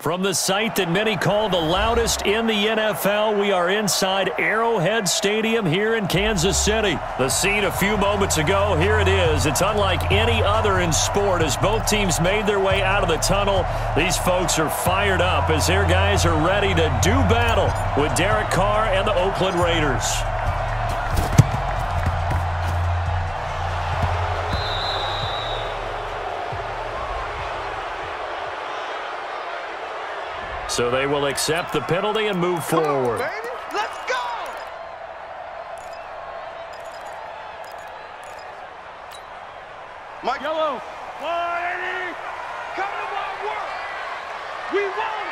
From the site that many call the loudest in the NFL, we are inside Arrowhead Stadium here in Kansas City. The scene a few moments ago, here it is. It's unlike any other in sport as both teams made their way out of the tunnel. These folks are fired up as their guys are ready to do battle with Derek Carr and the Oakland Raiders. So they will accept the penalty and move forward. Come on, baby. Let's go! Mike. Yellow. 180. Come to my work. We want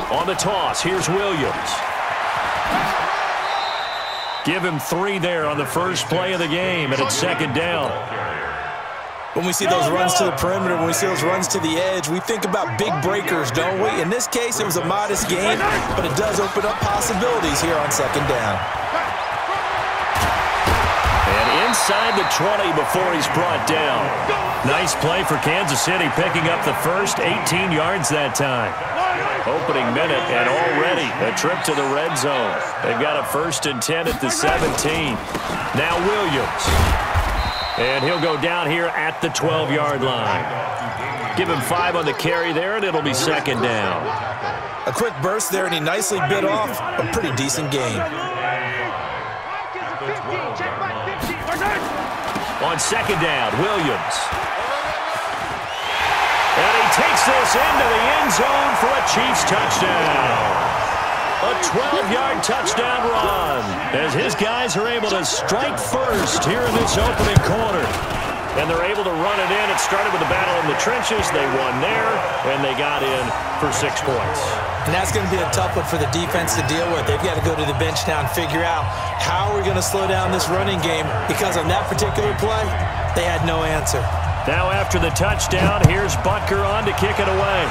it. On the toss, here's Williams. Give him 3 there on the first play of the game, and it's second down. When we see those runs to the perimeter, when we see those runs to the edge, we think about big breakers, don't we? In this case, it was a modest gain, but it does open up possibilities here on second down. And inside the 20 before he's brought down. Nice play for Kansas City, picking up the first 18 yards that time. Opening minute, and already a trip to the red zone. They've got a 1st and 10 at the 17. Now Williams. And he'll go down here at the 12-yard line. Give him 5 on the carry there, and it'll be second down. A quick burst there, and he nicely bit off a pretty decent gain. On second down, Williams. And he takes this into the end zone for a Chiefs touchdown. A 12-yard touchdown run as his guys are able to strike first here in this opening quarter. And they're able to run it in. It started with a battle in the trenches. They won there, and they got in for 6 points. And that's going to be a tough one for the defense to deal with. They've got to go to the bench now and figure out how we're going to slow down this running game, because on that particular play, they had no answer. Now after the touchdown, here's Butker on to kick it away.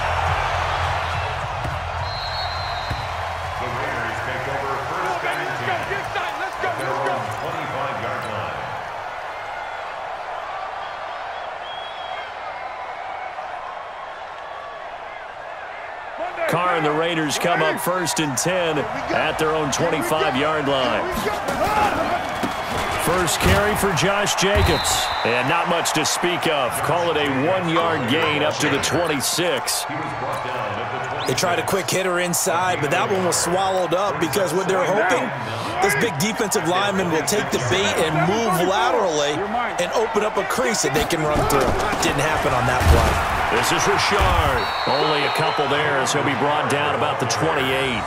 Carr and the Raiders come up 1st and 10 at their own 25-yard line. First carry for Josh Jacobs. And not much to speak of. Call it a 1-yard gain up to the 26. They tried a quick hitter inside, but that one was swallowed up because what they're hoping, this big defensive lineman will take the bait and move laterally and open up a crease that they can run through. Didn't happen on that play. This is Richard. Only a couple there as he'll be brought down about the 28.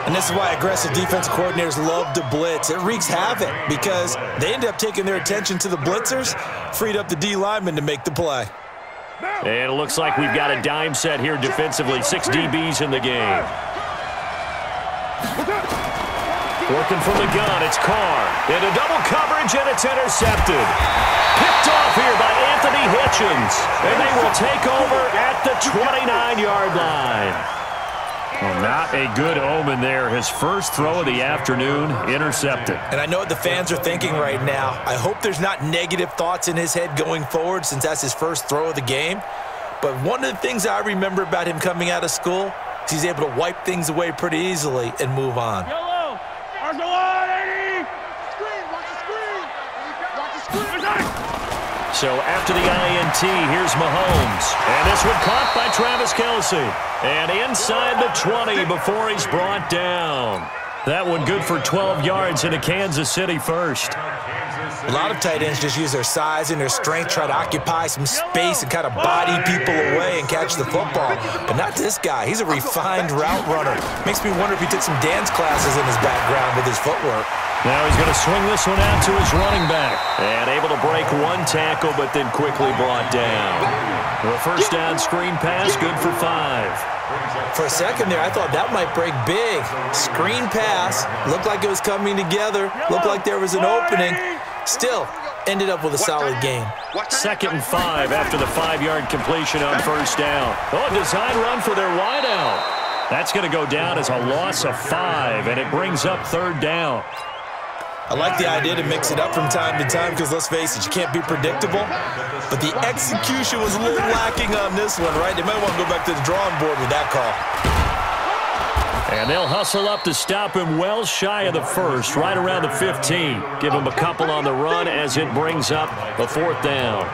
And this is why aggressive defensive coordinators love to blitz. It wreaks havoc because they end up taking their attention to the blitzers, freed up the D lineman to make the play. And it looks like we've got a dime set here defensively. 6 DBs in the game. Working from the gun, it's Carr. Into double coverage, and it's intercepted. Picked off here by Anthony Hitchens. And they will take over at the 29-yard line. Well, not a good omen there. His first throw of the afternoon, intercepted. And I know what the fans are thinking right now. I hope there's not negative thoughts in his head going forward since that's his first throw of the game. But one of the things I remember about him coming out of school is he's able to wipe things away pretty easily and move on. Yellow. Arsenal 180. Screen. Watch the screen. Watch the screen. So after the INT, here's Mahomes. And this one caught by Travis Kelce. And inside the 20 before he's brought down. That one good for 12 yards into Kansas City first. A lot of tight ends just use their size and their strength, try to occupy some space and kind of body people away and catch the football. But not this guy. He's a refined route runner. Makes me wonder if he took some dance classes in his background with his footwork. Now he's going to swing this one out to his running back. And able to break 1 tackle, but then quickly brought down. The first down screen pass, good for 5. For a second there, I thought that might break big. Screen pass, looked like it was coming together, looked like there was an opening. Still, ended up with a solid gain. 2nd and 5 after the 5-yard completion on first down. Oh, a design run for their wideout. That's going to go down as a loss of 5, and it brings up 3rd down. I like the idea to mix it up from time to time because, let's face it, you can't be predictable. But the execution was a little lacking on this one, right? They might want to go back to the drawing board with that call. And they'll hustle up to stop him well shy of the first, right around the 15. Give him a couple on the run as it brings up a 4th down.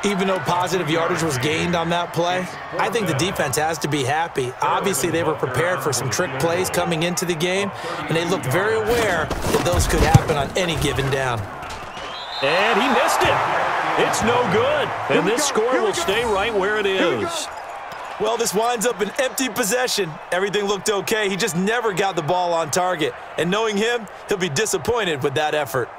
Even though positive yardage was gained on that play, I think the defense has to be happy. Obviously, they were prepared for some trick plays coming into the game, and they looked very aware that those could happen on any given down. And he missed it. It's no good. And this score will stay right where it is. Well, this winds up an empty possession. Everything looked okay. He just never got the ball on target. And knowing him, he'll be disappointed with that effort.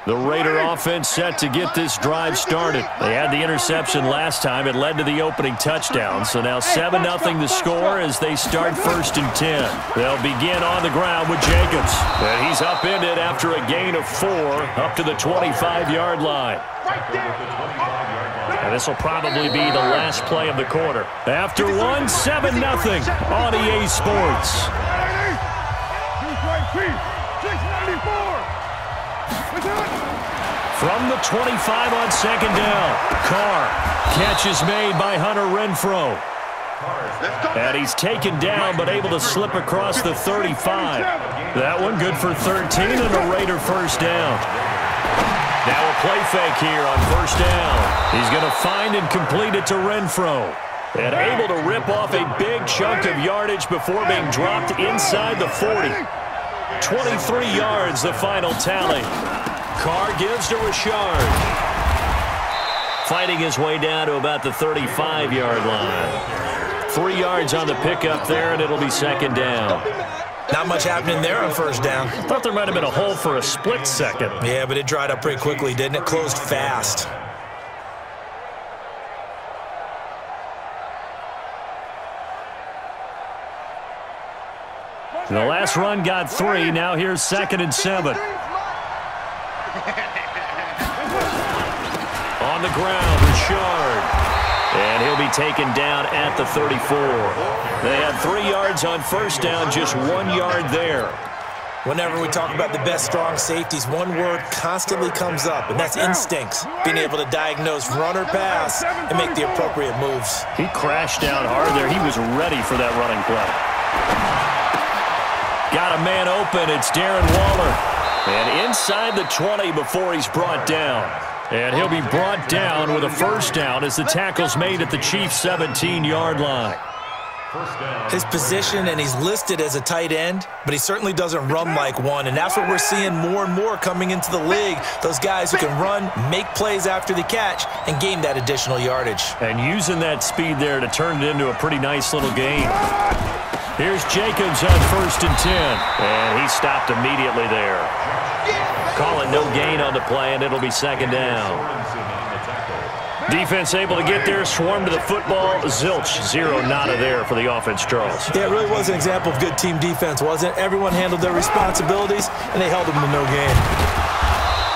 The Raider offense set to get this drive started. They had the interception last time. It led to the opening touchdown. So now 7-0 the score as they start 1st and 10. They'll begin on the ground with Jacobs. And he's upended after a gain of 4 up to the 25-yard line. And this will probably be the last play of the quarter. After 1, 7-0 on EA Sports. From the 25 on 2nd down, Carr. Catch is made by Hunter Renfrow. And he's taken down but able to slip across the 35. That one good for 13 and a Raider 1st down. Now a play fake here on 1st down. He's going to find and complete it to Renfrow. And able to rip off a big chunk of yardage before being dropped inside the 40. 23 yards, the final tally. Carr gives to Richard. Fighting his way down to about the 35-yard line. 3 yards on the pickup there, and it'll be 2nd down. Not much happening there on 1st down. I thought there might have been a hole for a split second. Yeah, but it dried up pretty quickly, didn't it? Closed fast. The last run got 3. Now here's 2nd and 7. On the ground, Richard. And he'll be taken down at the 34. They had 3 yards on 1st down, just 1 yard there. Whenever we talk about the best strong safeties, one word constantly comes up, and that's instincts. Being able to diagnose run or pass and make the appropriate moves. He crashed down hard there. He was ready for that running play. Got a man open. It's Darren Waller. And inside the 20 before he's brought down. And he'll be brought down with a 1st down as the tackle's made at the Chiefs' 17-yard line. His position, and he's listed as a tight end, but he certainly doesn't run like one, and that's what we're seeing more and more coming into the league. Those guys who can run, make plays after the catch, and gain that additional yardage. And using that speed there to turn it into a pretty nice little game. Here's Jacobs on 1st and 10, and he stopped immediately there. Call it no gain on the play, and it'll be 2nd down. Defense able to get there, swarm to the football. Zilch, 0 nada there for the offense, Charles. Yeah, it really was an example of good team defense, wasn't it? Everyone handled their responsibilities, and they held them to no gain.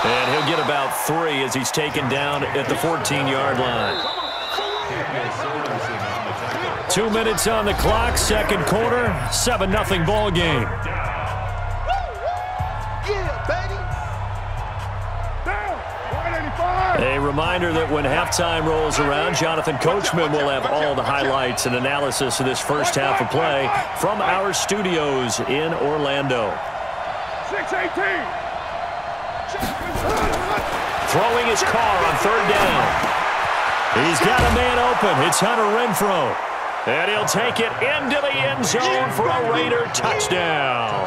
And he'll get about 3 as he's taken down at the 14-yard line. 2 minutes on the clock, 2nd quarter, 7-0 ball game. A reminder that when halftime rolls around, Jonathan Coachman will have all the highlights and analysis of this first half of play from our studios in Orlando. 6-18. Throwing his car on 3rd down. He's got a man open. It's Hunter Renfrow. And he'll take it into the end zone for a Raider touchdown.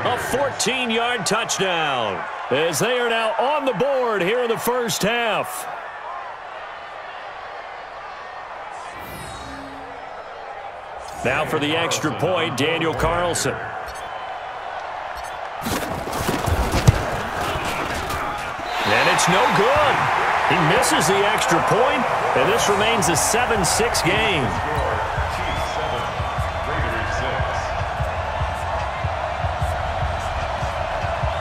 A 14-yard touchdown as they are now on the board here in the first half. Now for the extra point, Daniel Carlson. And it's no good. He misses the extra point, and this remains a 7-6 game.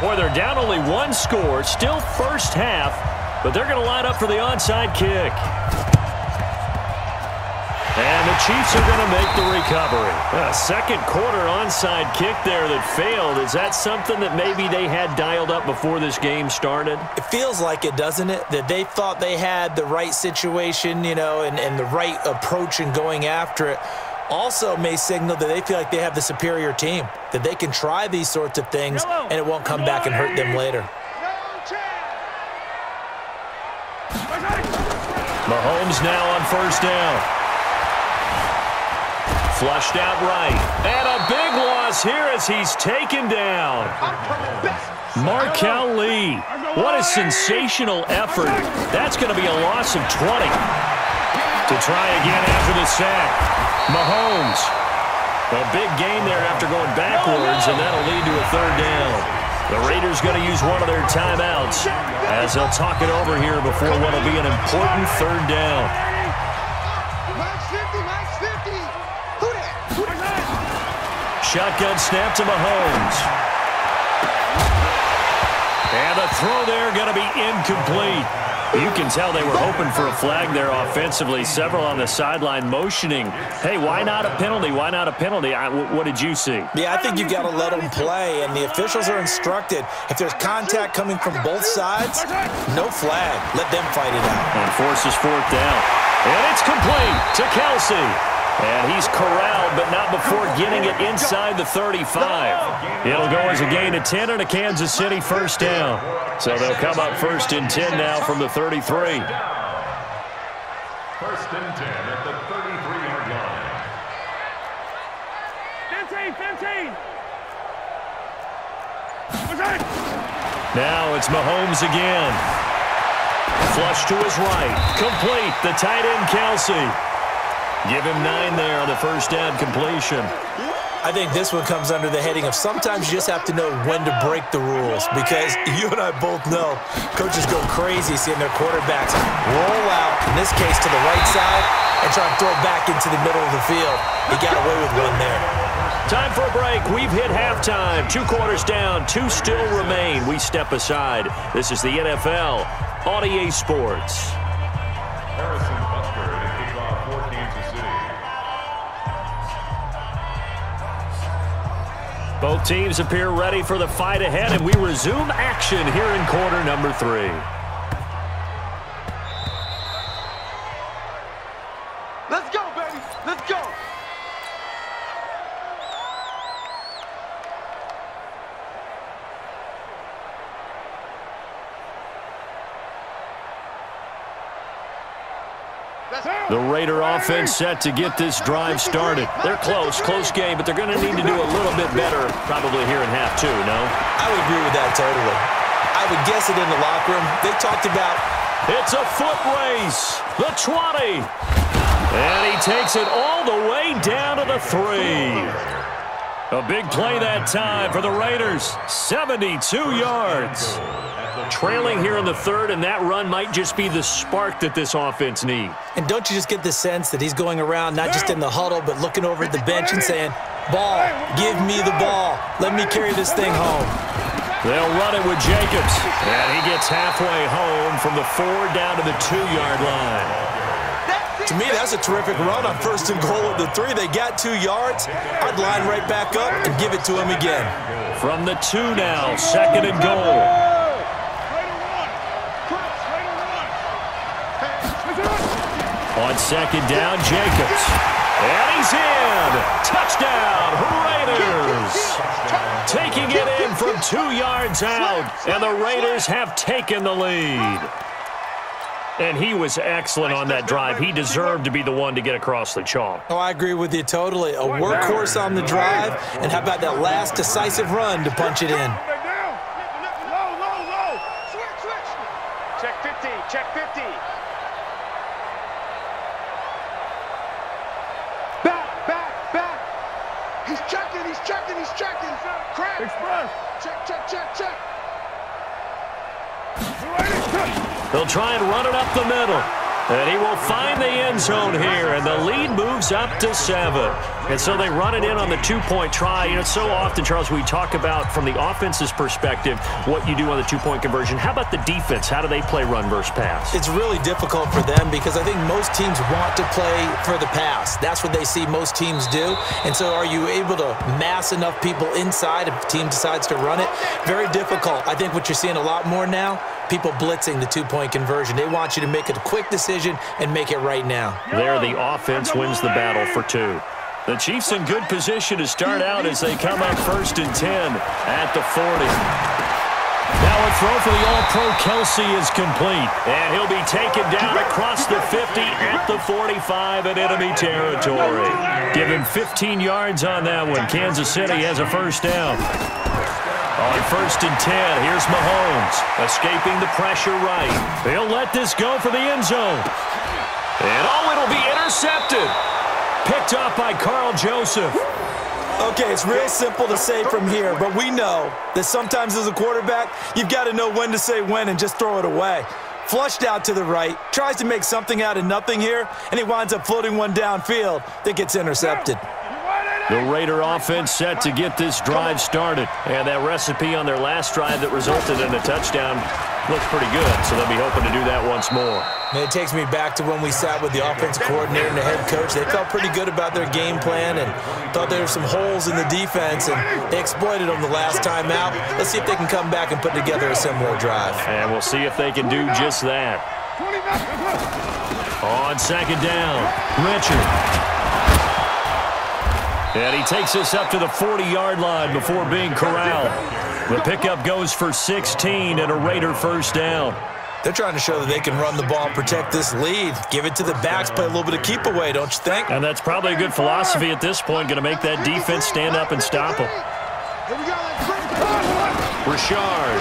Boy, they're down only 1 score, still first half, but they're going to line up for the onside kick. And the Chiefs are going to make the recovery. A second quarter onside kick there that failed. Is that something that maybe they had dialed up before this game started? It feels like it, doesn't it? That they thought they had the right situation, you know, and the right approach in going after it. Also may signal that they feel like they have the superior team, that they can try these sorts of things and it won't come back and hurt them later. Mahomes now on first down. Flushed out right. And a big loss here as he's taken down. Markel Lee. What a sensational effort. That's going to be a loss of 20. To try again after the sack. Mahomes. A big gain there after going backwards, and that'll lead to a third down. The Raiders going to use one of their timeouts as they'll talk it over here before what will be an important third down. Shotgun snap to Mahomes. And the throw there going to be incomplete. You can tell they were hoping for a flag there offensively. Several on the sideline motioning, hey, why not a penalty? Why not a penalty? What did you see? Yeah, I think you've got to let them play, and the officials are instructed. If there's contact coming from both sides, no flag. Let them fight it out. And forces fourth down. And it's complete to Kelsey. And he's corralled, but not before getting it inside the 35. It'll go as a gain of 10 and a Kansas City first down. So they'll come up first and 10 now from the 33. First and 10 at the 33-yard line. 15. Now it's Mahomes again. Flush to his right. Complete. The tight end, Kelsey. Give him 9 there on the first down completion. I think this one comes under the heading of sometimes you just have to know when to break the rules, because you and I both know coaches go crazy seeing their quarterbacks roll out, in this case to the right side, and try and throw it back into the middle of the field. He got away with one there. Time for a break. We've hit halftime. 2 quarters down, 2 still remain. We step aside. This is the NFL on EA Sports. Harrison Buster to kick off for Kansas City. Both teams appear ready for the fight ahead, and we resume action here in quarter number 3. Let's go, baby. Let's go. The Raider offense set to get this drive started. They're close game, but they're going to need to do a little bit better probably here in half 2, no? I would agree with that totally. I would guess it in the locker room. They talked about... It's a foot race. The 20. And he takes it all the way down to the 3. A big play that time for the Raiders. 72 yards. Trailing here in the 3rd, and that run might just be the spark that this offense needs. And don't you just get the sense that he's going around not just in the huddle, but looking over at the bench and saying, ball, give me the ball. Let me carry this thing home. They'll run it with Jacobs. And he gets halfway home from the 4 down to the 2-yard line. To me, that's a terrific run on 1st and goal at the 3. They got 2 yards. I'd line right back up and give it to him again. From the 2 now, 2nd and goal. On 2nd down, Jacobs. And he's in. Touchdown, Raiders. Taking it in from 2 yards out. And the Raiders have taken the lead. And he was excellent on that drive. He deserved to be the one to get across the chalk. Oh, I agree with you totally. A workhorse on the drive. And how about that last decisive run to punch it in? Low. Switch. Check 50. Back. He's checking. Crack. Express. Check. They'll try and run it up the middle. And he will find the end zone here, and the lead moves up to 7. And so they run it in on the two-point try. You know, so often, Charles, we talk about from the offense's perspective what you do on the two-point conversion. How about the defense? How do they play run versus pass? It's really difficult for them because I think most teams want to play for the pass. That's what they see most teams do. And so are you able to mass enough people inside if a team decides to run it? Very difficult. I think what you're seeing a lot more now, people blitzing the two-point conversion. They want you to make a quick decision and make it right now. There, the offense wins the battle for 2. The Chiefs in good position to start out as they come up 1st and 10 at the 40. Now a throw for the All-Pro Kelsey is complete. And he'll be taken down across the 50 at the 45 in enemy territory. Give him 15 yards on that one. Kansas City has a first down. On 1st and 10, here's Mahomes, escaping the pressure right. He'll let this go for the end zone. And it'll be intercepted. Picked up by Carl Joseph. Okay, it's real simple to say from here, but we know that sometimes as a quarterback, you've got to know when to say when and just throw it away. Flushed out to the right, tries to make something out of nothing here, and he winds up floating one downfield that gets intercepted. The Raider offense set to get this drive started. And that recipe on their last drive that resulted in a touchdown looks pretty good, so they'll be hoping to do that once more. And it takes me back to when we sat with the offensive coordinator and the head coach. They felt pretty good about their game plan and thought there were some holes in the defense, and they exploited them the last time out. Let's see if they can come back and put together a similar drive. And we'll see if they can do just that. On 2nd down, Richard. And he takes us up to the 40-yard line before being corralled. The pickup goes for 16 and a Raider first down. They're trying to show that they can run the ball and protect this lead. Give it to the backs, play a little bit of keep away, don't you think? And that's probably a good philosophy at this point, going to make that defense stand up and stop them. Richard.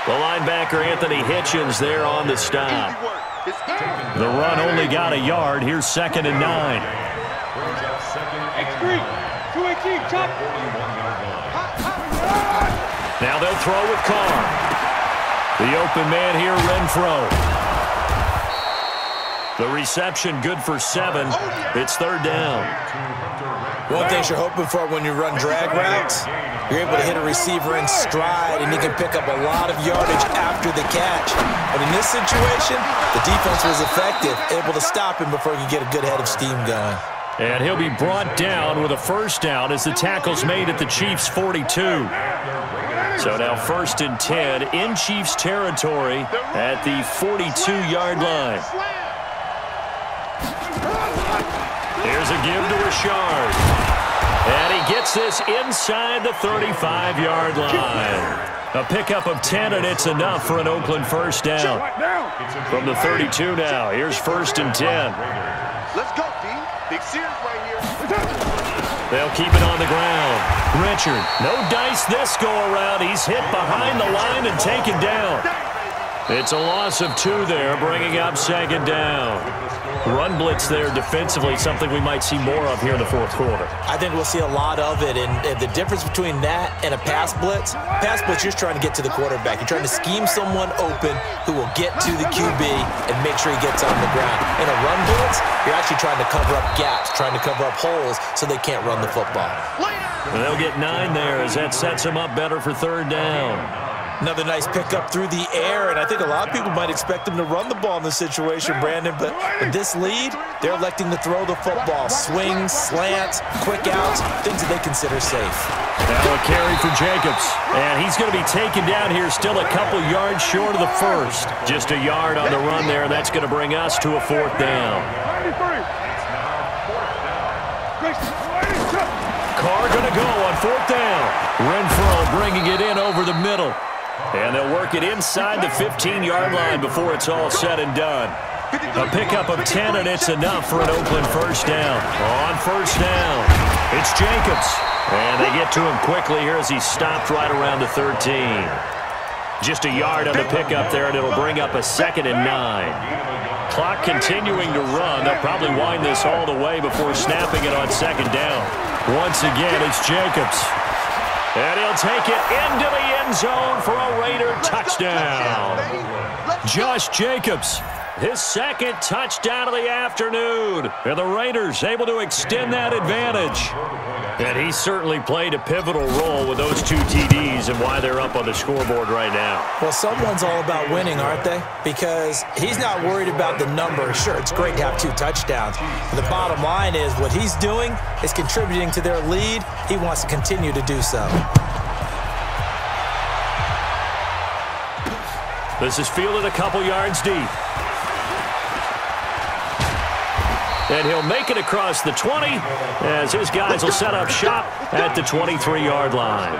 The linebacker, Anthony Hitchens, there on the stop. The run only got a yard. Here's 2nd and 9. Now they'll throw with Carr. The open man here, Renfro. The reception good for 7. It's 3rd down. One thing you're hoping for when you run drag routes, you're able to hit a receiver in stride, and you can pick up a lot of yardage after the catch. But in this situation, the defense was effective, able to stop him before he could get a good head of steam going. And he'll be brought down with a first down as the tackle's made at the Chiefs' 42. So now 1st and 10 in Chiefs territory at the 42-yard line. Here's a give to Richard. And he gets this inside the 35-yard line. A pickup of 10, and it's enough for an Oakland first down. From the 32 now, here's 1st and 10. Let's go, D. Big Sears right here. They'll keep it on the ground. Richard, no dice this go-around. He's hit behind the line and taken down. It's a loss of 2 there, bringing up 2nd down. Run blitz there defensively, something we might see more of here in the 4th quarter. I think we'll see a lot of it, and the difference between that and a pass blitz, you're trying to get to the quarterback. You're trying to scheme someone open who will get to the QB and make sure he gets on the ground. In a run blitz, you're actually trying to cover up gaps, trying to cover up holes so they can't run the football. And they'll get 9 there as that sets them up better for 3rd down. Another nice pickup through the air, and I think a lot of people might expect them to run the ball in this situation, Brandon, but with this lead, they're electing to throw the football. Swings, slants, quick outs, things that they consider safe. Now a carry for Jacobs, and he's going to be taken down here still a couple yards short of the first. Just a yard on the run there, and that's going to bring us to a 4th down. Carr going to go on 4th down. Renfro bringing it in over the middle. And they'll work it inside the 15-yard line before it's all said and done. A pickup of 10, and it's enough for an Oakland first down. On 1st down, it's Jacobs. And they get to him quickly here as he stopped right around the 13. Just a yard on the pickup there, and it'll bring up a 2nd and 9. Clock continuing to run. They'll probably wind this all the way before snapping it on 2nd down. Once again, it's Jacobs. And he'll take it into the end zone for a Raider touchdown. Josh Jacobs, his second touchdown of the afternoon. And the Raiders able to extend that advantage. And he certainly played a pivotal role with those 2 TDs and why they're up on the scoreboard right now. Well, someone's all about winning, aren't they? Because he's not worried about the number. Sure, it's great to have 2 touchdowns. But the bottom line is what he's doing is contributing to their lead. He wants to continue to do so. This is fielded a couple yards deep. And he'll make it across the 20 as his guys will set up shop at the 23-yard line.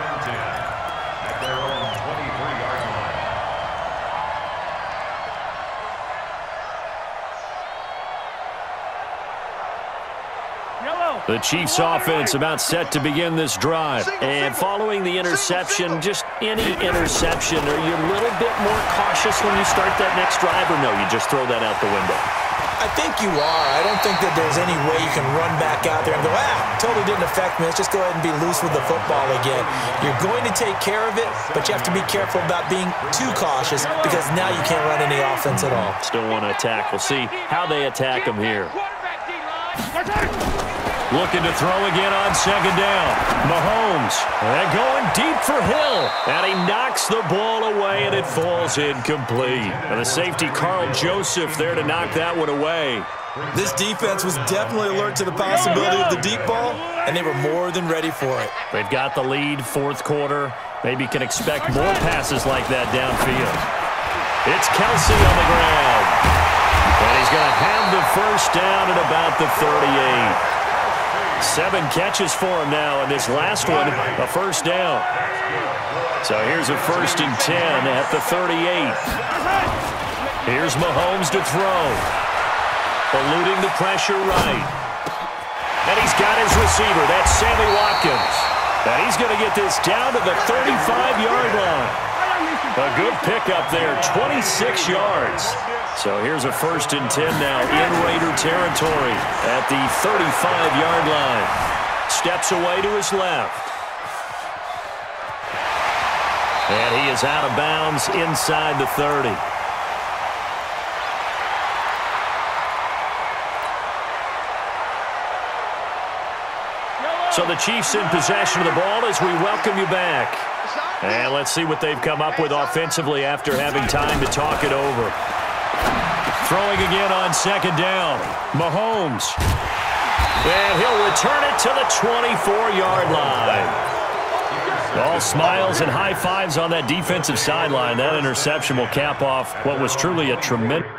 The Chiefs offense about set to begin this drive. And following the interception, just any interception, are you a little bit more cautious when you start that next drive, or no, you just throw that out the window? I think you are. I don't think that there's any way you can run back out there and go, totally didn't affect me. Let's just go ahead and be loose with the football again. You're going to take care of it, but you have to be careful about being too cautious because now you can't run any offense at all. Still want to attack. We'll see how they attack him here. Looking to throw again on second down. Mahomes going deep for Hill. And he knocks the ball away, and it falls incomplete. And the safety, Carl Joseph, there to knock that one away. This defense was definitely alert to the possibility of the deep ball, and they were more than ready for it. They've got the lead, fourth quarter. Maybe can expect more passes like that downfield. It's Kelsey on the ground. And he's going to have the first down at about the 38. 7 catches for him now, and this last one, a first down. So here's a 1st and 10 at the 38. Here's Mahomes to throw. Eluding the pressure right. And he's got his receiver. That's Sammy Watkins. And he's going to get this down to the 35-yard line. A good pickup there, 26 yards. So here's a 1st and 10 now in Raider territory at the 35-yard line. Steps away to his left. And he is out of bounds inside the 30. So the Chiefs in possession of the ball as we welcome you back. And let's see what they've come up with offensively after having time to talk it over. Throwing again on second down. Mahomes. And he'll return it to the 24-yard line. All smiles and high fives on that defensive sideline. That interception will cap off what was truly a tremendous